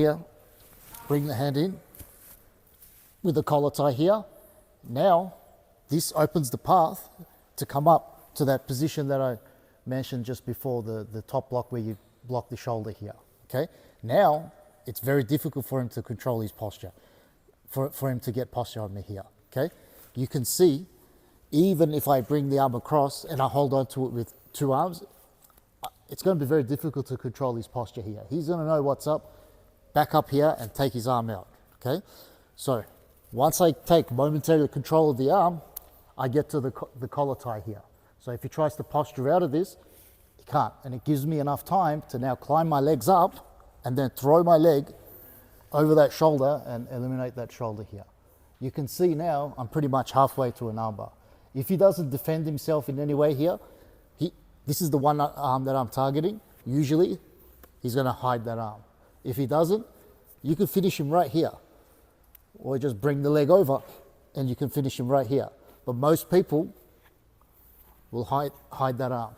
Here, bring the hand in with the collar tie here. Now, this opens the path to come up to that position that I mentioned just before, the top block where you block the shoulder here, okay? Now, it's very difficult for him to control his posture, for him to get posture on me here, okay? You can see, even if I bring the arm across and I hold on to it with two arms, it's going to be very difficult to control his posture here. He's going to know what's up, back up here and take his arm out, okay? So once I take momentary control of the arm, I get to the collar tie here. So if he tries to posture out of this, he can't. And it gives me enough time to now climb my legs up and then throw my leg over that shoulder and eliminate that shoulder here. You can see now I'm pretty much halfway to an armbar. If he doesn't defend himself in any way here, this is the one arm that I'm targeting. Usually, he's going to hide that arm. If he doesn't, you can finish him right here. Or just bring the leg over and you can finish him right here. But most people will hide that arm.